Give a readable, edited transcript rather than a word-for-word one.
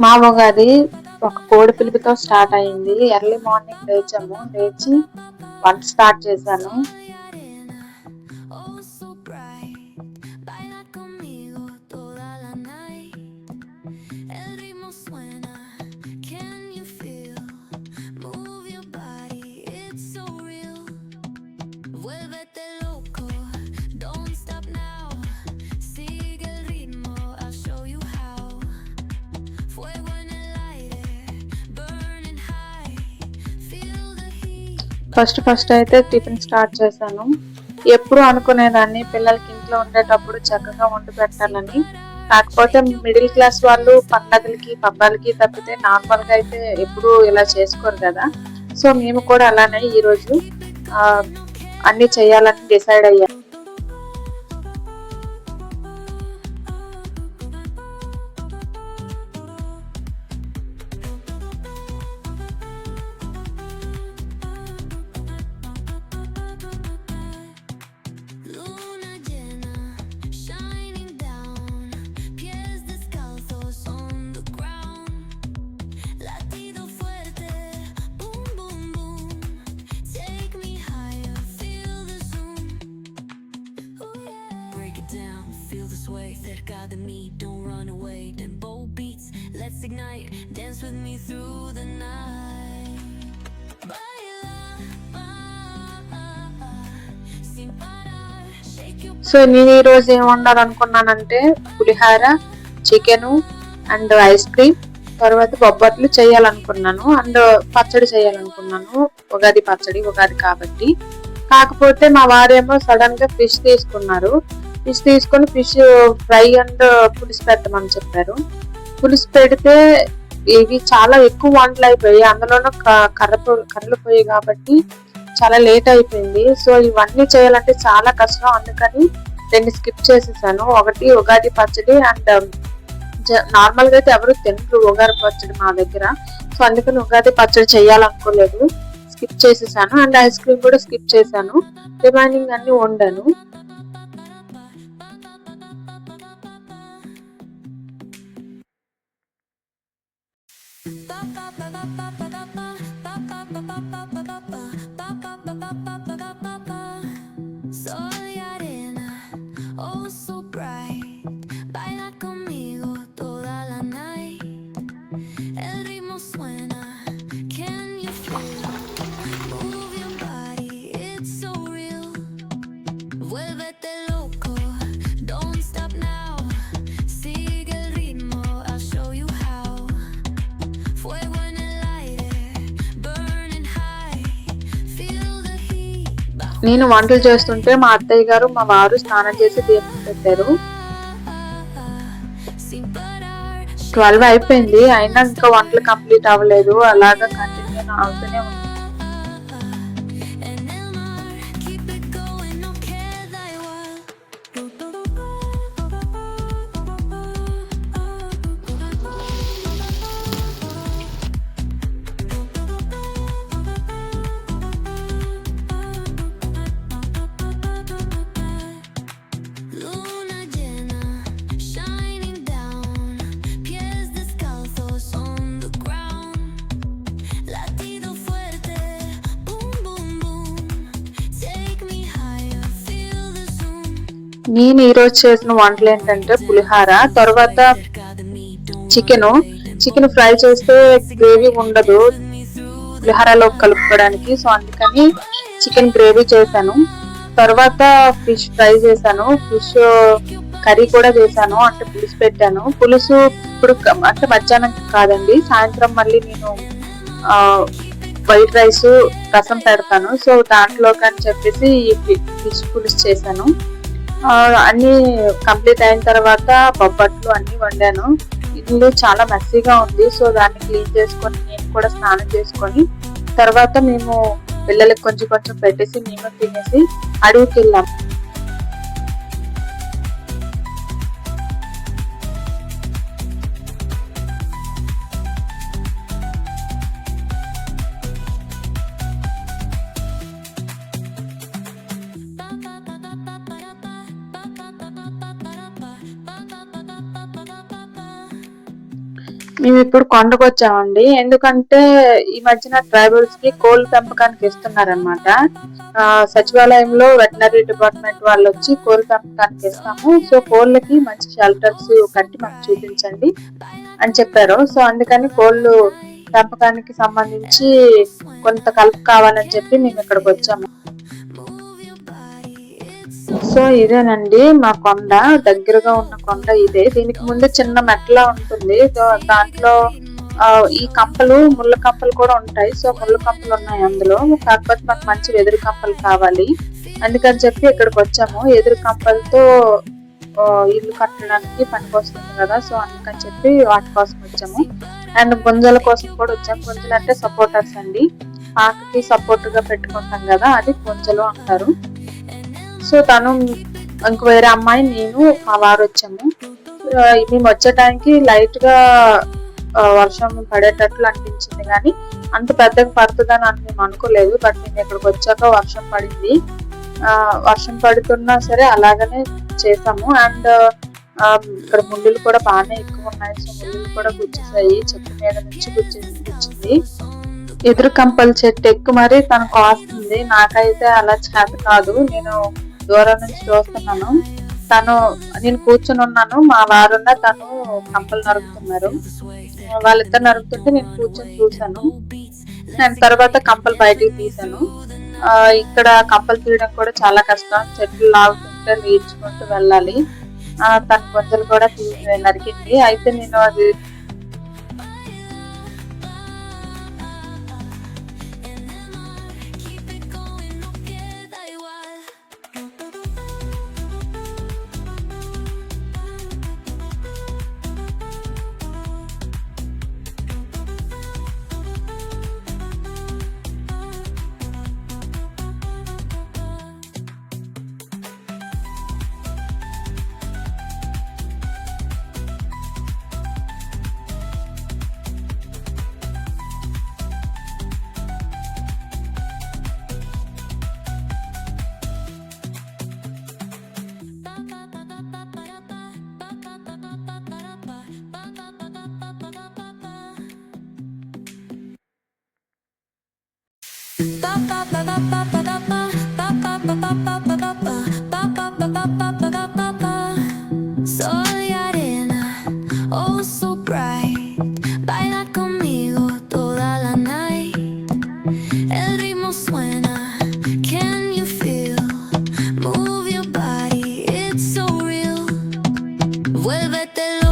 మా ఉగాది ఒక కోడి పిలుపుతో స్టార్ట్ అయింది. ఎర్లీ మార్నింగ్ లేచాము. లేచి వంట స్టార్ట్ చేశాను. ఫస్ట్ అయితే టిఫిన్ స్టార్ట్ చేశాను. ఎప్పుడు అనుకునేదాన్ని పిల్లలకి ఇంట్లో ఉండేటప్పుడు చక్కగా వండి పెట్టాలని. కాకపోతే మిడిల్ క్లాస్ వాళ్ళు పండగలకి పబ్బాలకి తప్పితే నార్మల్గా అయితే ఎప్పుడు ఇలా చేసుకోరు కదా. సో మేము కూడా అలానే ఈరోజు అన్ని చేయాలని డిసైడ్ అయ్యాను. Let's ignite, dance with me through the night. So నేను ఈరోజు ఏం వండాలనుకున్నానంటే పులిహార, చికెను అండ్ ఐస్ క్రీమ్, తర్వాత బొబ్బట్లు చేయాలనుకున్నాను అండ్ పచ్చడి చేయాలనుకున్నాను. ఉగాది పచ్చడి, ఉగాది కాబట్టి. కాకపోతే మా వారేమో సడన్ గా ఫిష్ తీసుకున్నారు. ఫిష్ తీసుకొని ఫిష్ ఫ్రై అండ్ పులుసు పెట్టమని చెప్పారు. పులుసు పెడితే ఇవి చాలా ఎక్కువ వంటలు అయిపోయాయి. అందులోనూ కర్రలు పోయాయి కాబట్టి చాలా లేట్ అయిపోయింది. సో ఇవన్నీ చేయాలంటే చాలా కష్టం. అందుకని రెండు స్కిప్ చేసేసాను. ఒకటి ఉగాది పచ్చడి అండ్ నార్మల్ గా అయితే ఎవరు తినరు ఉగాది పచ్చడి మా దగ్గర. సో అందుకని ఉగాది పచ్చడి చేయాలనుకోలేదు, స్కిప్ చేసేసాను. అండ్ ఐస్ క్రీమ్ కూడా స్కిప్ చేశాను. రిమైనింగ్ అన్ని వండాను. నేను వంటలు చేస్తుంటే మా అత్తయ్య గారు మా వారు స్నానం చేసి దీపం పెట్టారు. 12 అయిపోయింది, అయినా ఇంకా వంటలు కంప్లీట్ అవ్వలేదు. అలాగా కంటిన్యూ అవుతూనే ఉంది. నేను ఈరోజు చేసిన వంటలు ఏంటంటే పులిహార, తర్వాత చికెన్ ఫ్రై చేస్తే గ్రేవీ ఉండదు పులిహారలో కలుపుకోవడానికి. సో అందుకని చికెన్ గ్రేవీ చేశాను. తర్వాత ఫిష్ ఫ్రై చేశాను, ఫిష్ కర్రీ కూడా చేశాను, అంటే పులుసు పెట్టాను. పులుసు ఇప్పుడు అంటే మధ్యాహ్నం కాదండి, సాయంత్రం మళ్ళీ నేను వైట్ రైస్ రసం పెడతాను. సో దాంట్లోకి అని చెప్పేసి ఫిష్ పులుసు చేశాను. అన్ని కంప్లీట్ అయిన తర్వాత బొబ్బట్లు అన్ని వండాను. ఇల్లు చాలా మెస్సీగా ఉంది. సో దాన్ని క్లీన్ చేసుకొని నేను కూడా స్నానం చేసుకొని తర్వాత మేము పిల్లలకి కొంచెం కొంచెం పెట్టేసి మేము తినేసి అడవికి వెళ్ళాము. మేము ఇప్పుడు కొండకొచ్చామండి. ఎందుకంటే ఈ మధ్యన ట్రైబల్స్ కి కోళ్ల పెంపకానికి ఇస్తున్నారనమాట. సచివాలయంలో వెటనరీ డిపార్ట్మెంట్ వాళ్ళు వచ్చి కోళ్ల పెంపకానికి ఇస్తాము. సో కోళ్ళకి మంచి షెల్టర్స్ కట్టి మాకు చూపించండి అని చెప్పారు. సో అందుకని కోళ్ళు పెంపకానికి సంబంధించి కొంత కలుపు కావాలని చెప్పి మేము ఇక్కడికి వచ్చాము. సో ఇదేనండి మా కొండ, దగ్గరగా ఉన్న కొండ ఇదే. దీనికి ముందు చిన్న మెట్లా ఉంటుంది. సో దాంట్లో ఈ కంపలు, ముళ్ళ కంపలు కూడా ఉంటాయి. సో ముళ్ళ కంపలు ఉన్నాయి అందులో. కాకపోతే మాకు మంచి వెదురు కంపలు కావాలి, అందుకని చెప్పి ఇక్కడికి వచ్చాము. ఎదురు కంపలతో ఇల్లు కట్టడానికి పనికొస్తుంది కదా, సో అందుకని చెప్పి వాటి కోసం వచ్చాము. అండ్ గుంజల కోసం కూడా వచ్చాము. గుంజలు అంటే సపోర్టర్స్ అండి, పాకకి సపోర్ట్ గా పెట్టుకుంటాం కదా, అది గుంజలు అంటారు. సో తను ఇంక వేరే అమ్మాయి, నేను, మా వారు వచ్చాము. మేము వచ్చే టైంకి లైట్ గా వర్షం పడేటట్లు అనిపించింది, కానీ అంత పెద్దగా పడుతుందని అని మేము అనుకోలేదు. బట్ మేము ఇక్కడికి వచ్చాక వర్షం పడింది. వర్షం పడుతున్నా సరే అలాగనే చేసాము. అండ్ ఇక్కడ ముళ్ళులు కూడా బాగానే ఎక్కువ ఉన్నాయి. సో ముళ్ళులు కూడా గుచ్చేసాయి, చెట్టు మీద నుంచి గుచ్చింది. ఎదురు కంపల చెట్టు ఎక్కువ మరి తను కాస్తుంది. నాకైతే అలా చేత కాదు, నేను దూరం నుంచి చూస్తున్నాను. నేను కూర్చొని ఉన్నాను, మా వారున్న తను కంపలు నరుకుతున్నారు. వాళ్ళిద్దరు నరుకుతుంటే నేను కూర్చొని చూసాను. నేను తర్వాత కంపలు బయటికి తీసాను. ఇక్కడ కంపలు తీయడం కూడా చాలా కష్టం. చెట్లు లాగుతుంటే నీడ్చుకుంటూ వెళ్ళాలి. తన కొంచెలు కూడా నరికింది. అయితే నేను అది Soy arena, oh so bright. Baila conmigo toda la night. El ritmo suena, can you feel? Move your body, it's so real. Vuélvete loco.